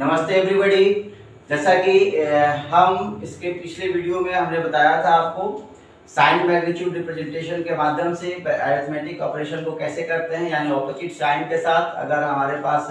नमस्ते एवरीबॉडी। जैसा कि हम इसके पिछले वीडियो में हमने बताया था आपको साइन मैग्नीट्यूड रिप्रेजेंटेशन के माध्यम से अरिथमेटिक ऑपरेशन को कैसे करते हैं, यानी ऑपोजिट साइन के साथ अगर हमारे पास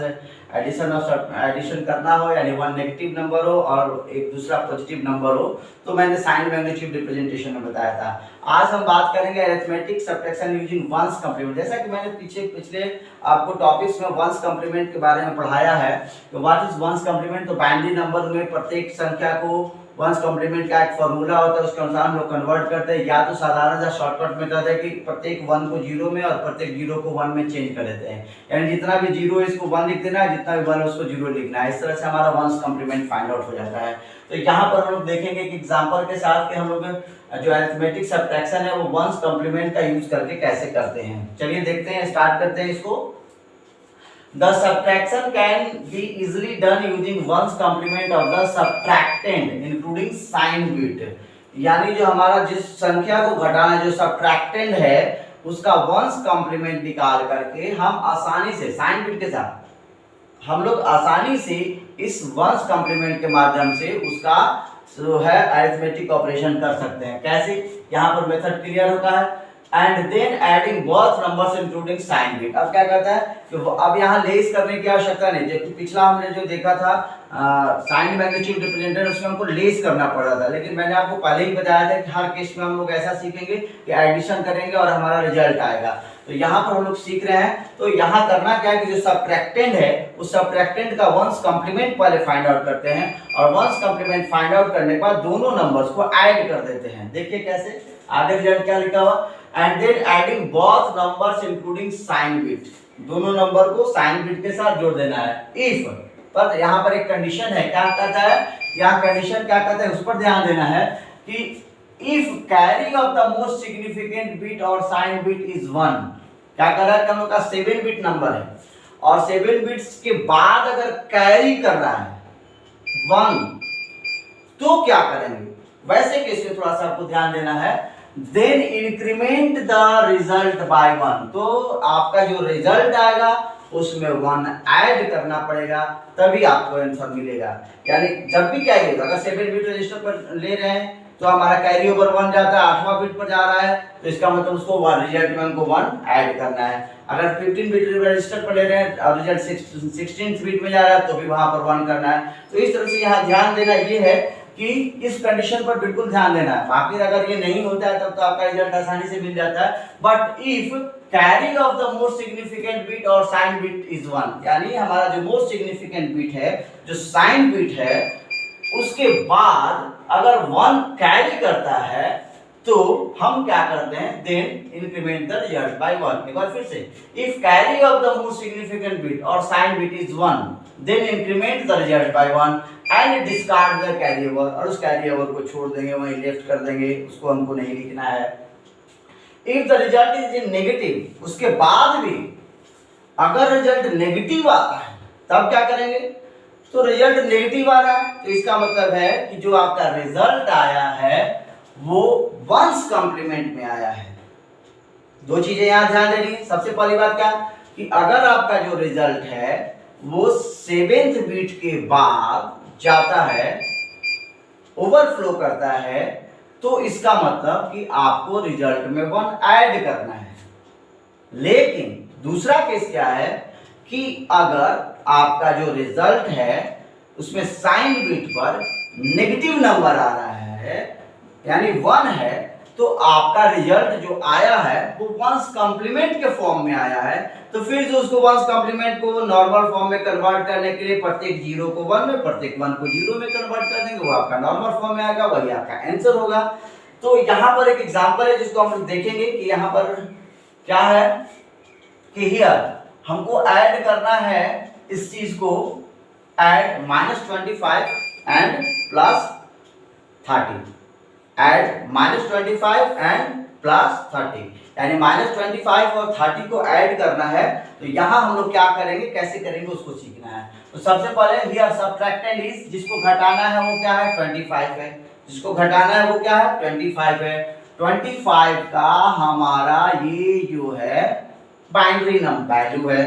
एडिशन करना हो, यानी वन नेगेटिव नंबर हो और एक दूसरा पॉजिटिव नंबर हो, तो मैंने साइन मैग्नीट्यूड रिप्रेजेंटेशन में बताया था। आज हम बात करेंगे arithmetic subtraction using one's complement. जैसा कि मैंने पिछले आपको टॉपिक्स में वंस कॉम्प्लीमेंट के बारे में पढ़ाया है। तो व्हाट इज वंस कॉम्प्लीमेंट? तो बाइनरी नंबर में प्रत्येक संख्या को वंस कॉम्प्लीमेंट का एक फॉर्मूला होता है, उसके अनुसार हम लोग कन्वर्ट करते हैं। या तो साधारण सा शॉर्टकट मेथड है कि प्रत्येक 1 को 0 में और प्रत्येक 0 को 1 में चेंज कर देते हैं, यानी जितना भी 0 है इसको 1 लिख देना है, जितना भी 1 है उसको 0 लिखना है। इस तरह से हमारा वंस कॉम्प्लीमेंट फाइंड आउट हो जाता है। तो यहाँ पर हम लोग देखेंगे कि एग्जांपल के साथ कि हम लोग जो अरिथमेटिक सब्ट्रैक्शन है वो वंस कॉम्प्लीमेंट का यूज करके कैसे करते हैं। चलिए देखते हैं, स्टार्ट करते हैं इसको। The subtraction can be easily done using ones complement of the subtractand including sign bit। यानी जो हमारा जिस संख्या को घटाना जो subtractand है उसका वंस कॉम्प्लीमेंट निकाल करके हम आसानी से साइन बिट के साथ हम लोग आसानी से इस वंस कॉम्प्लीमेंट के माध्यम से उसका जो है अरिथमेटिक ऑपरेशन कर सकते हैं। कैसे? यहाँ पर मेथड क्लियर होता है। And then adding both numbers including sign bit. अब क्या कहता है कि अब यहाँ लेस करने की आवश्यकता नहीं, जबकि पिछला हमने जो देखा था साइन मैग्नीट्यूड रिप्रेजेंटेशन उसमें हमको लेस करना पड़ रहा था, लेकिन मैंने आपको पहले ही बताया था कि हर केस में हम लोग ऐसा सीखेंगे कि एडिशन करेंगे और हमारा रिजल्ट आएगा। तो यहाँ पर हम लोग सीख रहे हैं। तो यहाँ करना क्या है कि जो सब्ट्रैक्टेंड है उस सब्ट्रैक्टेंड का वंस कॉम्प्लीमेंट पहले फाइंड आउट करते हैं और वंस कॉम्प्लीमेंट फाइंड आउट करने के बाद दोनों नंबर्स को ऐड कर देते हैं। देखिए कैसे, आगे रिजल्ट क्या लिखा हुआ, and then adding both numbers including sign bit. दोनों नंबर को साइन बिट के साथ जोड़ देना है। इफ पर यहाँ पर एक कंडीशन है, क्या कहता है, यहाँ कंडीशन क्या कहता है उस पर ध्यान देना है कि if carry of the most significant bit और साइन बिट इज 1। क्या कर रहा है कि हम लोग का 7 बिट नंबर है और 7 बिट्स के बाद अगर कैरी कर रहा है 1 तो क्या करेंगे? वैसे केस में थोड़ा सा आपको ध्यान देना है। Then increment the result by 1। तो आपका जो रिजल्ट आएगा उसमें 1 ऐड करना पड़ेगा, तभी आपको आंसर मिलेगा। यानी जब भी कैरी होगा, अगर 7 बिट रजिस्टर पर ले रहे हैं तो हमारा कैरी ओवर 1 जाता है, 8वां बिट पर जा रहा है, तो इसका मतलब उसको रिजल्ट में हमको 1 ऐड करना है। अगर 15 बिट रजिस्टर पर ले रहे हैं और रिजल्ट 16th बिट में जा रहा है तो भी वहां पर 1 करना है। तो इस तरह से यहाँ ध्यान देना ये है कि इस कंडीशन पर बिल्कुल ध्यान देना है। बाकी अगर ये नहीं होता है तब तो आपका रिजल्ट आसानी से मिल जाता है। But if carry of the most significant bit और साइन बिट इज 1, यानी हमारा जो मोस्ट सिग्निफिकेंट बिट है, जो साइन बिट है, उसके बाद अगर 1 कैरी करता है तो हम क्या करते हैं, then increment the result by 1। एक बार फिर से, if carry of the most significant bit और sign bit is 1 then increment the result by 1 and discard the carry over. और उस कैरी ओवर को छोड़ देंगे, वहीं लेफ्ट कर देंगे, उसको हमको नहीं लिखना है। If the result is in negative, उसके बाद भी अगर रिजल्ट नेगेटिव आता है तब क्या करेंगे? तो रिजल्ट नेगेटिव आ रहा है तो इसका मतलब है कि जो आपका रिजल्ट आया है वो वंस कॉम्प्लीमेंट में आया है। दो चीजें यहां ध्यान देनी है। सबसे पहली बात क्या कि अगर आपका जो रिजल्ट है वो 7th बिट के बाद जाता है, ओवरफ्लो करता है, तो इसका मतलब कि आपको रिजल्ट में 1 ऐड करना है। लेकिन दूसरा केस क्या है कि अगर आपका जो रिजल्ट है उसमें साइन बिट पर नेगेटिव नंबर आ रहा है, यानी 1 है, तो आपका रिजल्ट जो आया है वो वंस कॉम्प्लीमेंट के फॉर्म में आया है। तो फिर जो उसको वंस कॉम्प्लीमेंट को नॉर्मल फॉर्म में कन्वर्ट करने के लिए प्रत्येक 0 को 1 में, प्रत्येक 1 को 0 में कन्वर्ट कर देंगे, वो आपका नॉर्मल फॉर्म में आएगा, वही आपका आंसर होगा। तो यहाँ पर एक एग्जांपल है जिसको हम देखेंगे कि यहाँ पर क्या है कि हियर हमको ऐड करना है इस चीज को, ऐड -25 एंड +30, ऐड -25 एंड +30, यानी -25 और 30 को ऐड करना है। तो यहाँ हम लोग क्या करेंगे, कैसे करेंगे उसको सीखना है। तो सबसे पहले हियर सब्ट्रैक्टेंड इज, जिसको घटाना है वो क्या है, 25 है, जिसको घटाना है वो क्या है, 25 है। 25 का हमारा ये जो है बाइनरी नंबर वैल्यू है,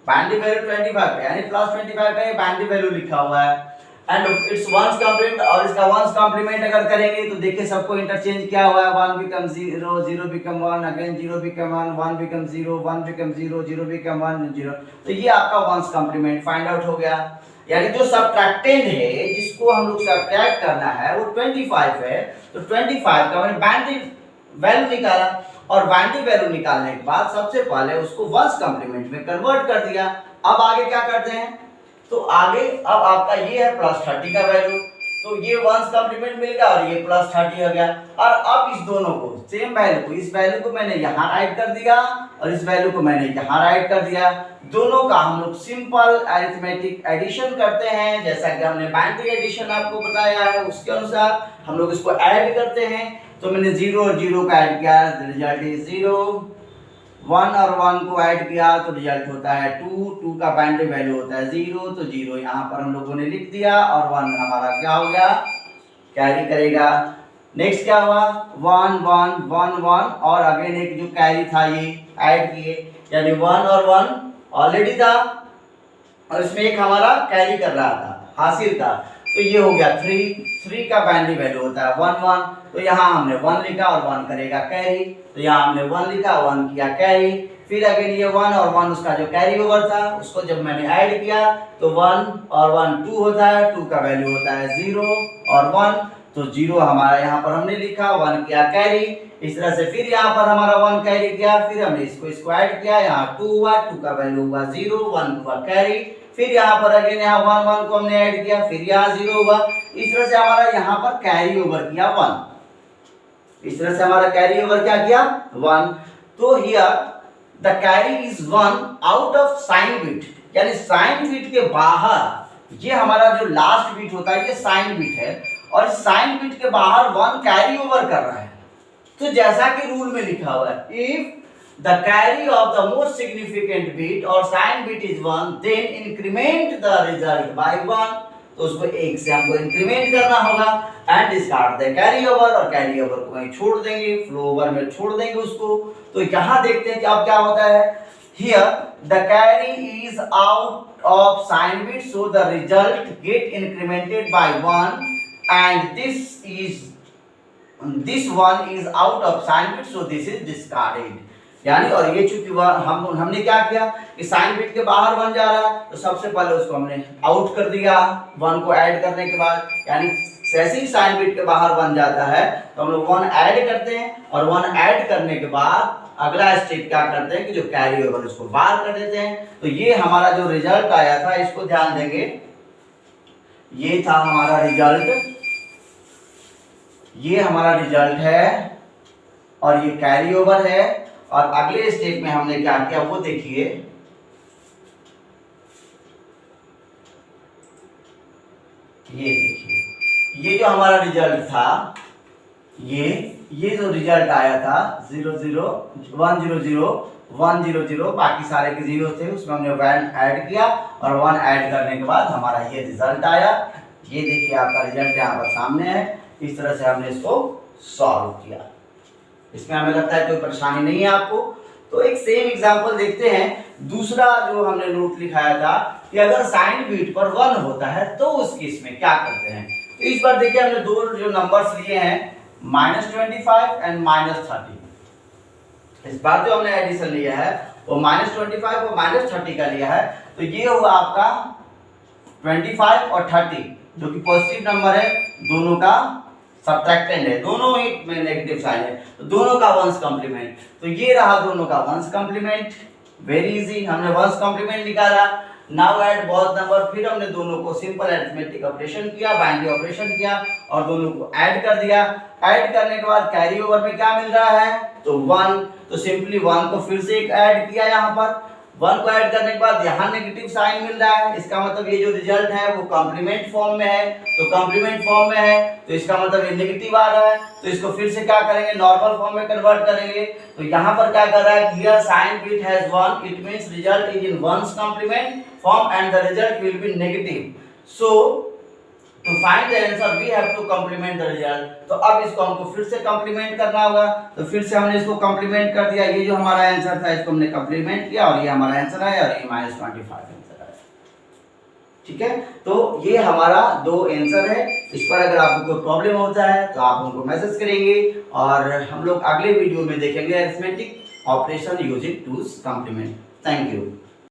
बाइनरी वैल्यू 25 है, यानी प्लस 25 का ये बाइनरी वैल्यू लिखा हुआ है। एंड इट्स वंस कॉम्प्लीमेंट, और इसका वंस कॉम्प्लीमेंट अगर करेंगे तो देखिए सबको इंटरचेंज किया हुआ है, 1 become 0, 0 become 1, again 0 become 1, 1 become 0, 1 become 0, 0 become 1, 0। तो ये आपका वंस कॉम्प्लीमेंट फाइंड आउट हो गया। यानी जो सबट्रैक्टेंड है जिसको हम लोग सबट्रैक्ट करना है वो 25 है, तो 25 का मैंने बाइनरी वैल्यू निकाला, और बाइनरी वैल्यू निकालने के बाद सबसे पहले उसको वंस कॉम्प्लीमेंट में कन्वर्ट कर दिया। अब आगे क्या करते हैं, तो आगे अब आपका ये है प्लस 30 का वैल्यू, तो ये वंस कॉम्प्लीमेंट मिल गया और ये प्लस 30 हो गया। और अब इस दोनों को सेम वैल्यू को, इस वैल्यू को मैंने यहाँ राइट कर दिया और इस वैल्यू को मैंने यहाँ राइट कर दिया। दोनों का हम लोग सिंपल अरिथमेटिक एडिशन करते हैं, जैसा कि हमने बाइनरी एडिशन आपको बताया है उसके अनुसार हम लोग इसको ऐड करते हैं। तो मैंने 0 और 0 का ऐड किया, रिजल्ट इज 0, 1 और 1 को ऐड किया तो रिजल्ट होता है 2, 2 का बाइनरी वैल्यू होता है 0, तो 0 यहाँ पर हम लोगों ने लिख दिया, और 1 हमारा क्या हो गया, कैरी करेगा। नेक्स्ट क्या हुआ, 1 1 1 1, और अगेन एक जो कैरी था ये ऐड किए, यानी 1 और 1 ऑलरेडी था और इसमें एक हमारा कैरी कर रहा था, हासिल था, तो ये हो गया 3 का बाइनरी वैल्यू होता है 1 1, तो यहाँ हमने 1 लिखा और 1 करेगा कैरी, तो यहाँ हमने 1 लिखा 1 किया कैरी। फिर अगेन ये 1 और 1 उसका जो कैरी ओवर था उसको जब मैंने ऐड किया तो 1 और 1 2 होता है, 2 का वैल्यू होता है 0 और 1, तो 0 हमारा यहाँ पर हमने लिखा, 1 किया कैरी। इस तरह से फिर यहाँ पर हमारा 1 कैरी किया, फिर हमने इसको ऐड किया, यहाँ 2 हुआ, 2 का वैल्यू हुआ 0, 1 हुआ कैरी। फिर यहाँ पर अगेन यहाँ 1 1 को हमने ऐड किया, फिर यहाँ 0 हुआ। इस तरह से हमारा यहाँ पर कैरी ओवर किया 1, इस तरह से हमारा कैरी ओवर क्या किया 1। तो here the carry is 1 out of sine bit, यानी साइन बिट के बाहर ये हमारा जो लास्ट बिट होता है ये साइन बिट है, और इस साइन बिट के बाहर 1 कैरी ओवर कर रहा है। तो जैसा कि रूल में लिखा हुआ है, if the carry of the most significant bit or sign bit is 1, then increment the result by 1, तो उसको 1 से हमको इंक्रीमेंट करना होगा and discard the carry over, और कैरी ओवर को वहीं छोड़ देंगे, फ्लो ओवर में छोड़ देंगे उसको। तो यहाँ देखते हैं कि अब क्या होता है, here the carry is out of sign bit, so the result get incremented by 1, and this one is out of sign bit, so this is discarded। यानी और ये चूंकि हमने क्या किया कि साइन बिट के बाहर 1 जा रहा है, तो सबसे पहले उसको हमने आउट कर दिया 1 को ऐड करने के बाद, यानी जैसे ही साइन बिट के बाहर 1 जाता है तो हम लोग 1 ऐड करते हैं, और 1 ऐड करने के बाद अगला स्टेप क्या करते हैं कि जो कैरी ओवर उसको बाहर कर देते हैं। तो ये हमारा जो रिजल्ट आया था इसको ध्यान देंगे, ये था हमारा रिजल्ट, ये हमारा रिजल्ट है और ये कैरी ओवर है। और अगले स्टेप में हमने क्या किया वो देखिए, ये देखिए, ये जो हमारा रिजल्ट था, ये जो रिजल्ट आया था 0 0 1 0 0 1 0 0, बाकी सारे के 0 थे, उसमें हमने 1 ऐड किया, और 1 ऐड करने के बाद हमारा ये रिजल्ट आया। ये देखिए आपका रिजल्ट यहाँ पर सामने है, इस तरह से हमने इसको सॉल्व किया। इसमें हमें लगता है कोई परेशानी नहीं है आपको। तो एक सेम एग्जांपल देखते हैं, दूसरा जो हमने नोट लिखाया था कि अगर साइन बीट पर 1 होता है तो उस केस में क्या करते हैं। तो इस बार देखिए हमने दो जो नंबर्स लिए हैं -25 एंड -30। इस बार जो हमने एडिशन लिया है वो -25 और -30 का लिया है। तो ये हुआ आपका 25 और 30 जो कि पॉजिटिव नंबर है, दोनों का सबट्रैक्टेंड है, दोनों ही में नेगेटिव साइन है, तो दोनों का वंस कॉम्प्लीमेंट। तो ये रहा दोनों का वंस कॉम्प्लीमेंट, वेरी इजी, हमने वंस कॉम्प्लीमेंट निकाला। नाउ ऐड बोथ नंबर, फिर हमने दोनों को सिंपल अरिथमेटिक ऑपरेशन किया, बाइनरी ऑपरेशन किया और दोनों को ऐड कर दिया। ऐड करने के बाद कैरी ओवर में क्या मिल रहा है तो 1, तो सिंपली 1 को फिर से एक ऐड किया, यहाँ पर 1 को ऐड करने के बाद यहाँ नेगेटिव साइन मिल रहा है, इसका मतलब ये जो रिजल्ट है वो कॉम्प्लीमेंट फॉर्म में है। तो कॉम्प्लीमेंट फॉर्म में है तो इसका मतलब ये नेगेटिव आ रहा है, तो इसको फिर से क्या करेंगे नॉर्मल फॉर्म में कन्वर्ट करेंगे। तो यहाँ पर क्या कर रहा है, here sign bit has 1, it means result is in 1's complement form and the result will be negative. So to find the answer we have to complement the result. तो अब इसको हमको फिर से कंप्लीमेंट करना होगा। तो फिर से हमने इसको कंप्लीमेंट कर दिया, ये जो हमारा आंसर था इसको हमने कंप्लीमेंट किया और ये हमारा आंसर आया और ये -25 आंसर आया। ठीक है, तो ये हमारा दो आंसर है। इस पर अगर आपको कोई प्रॉब्लम होता है तो आप हमको मैसेज करेंगे और हम लोग अगले वीडियो में देखेंगे arithmetic operation using two's complement. Thank you.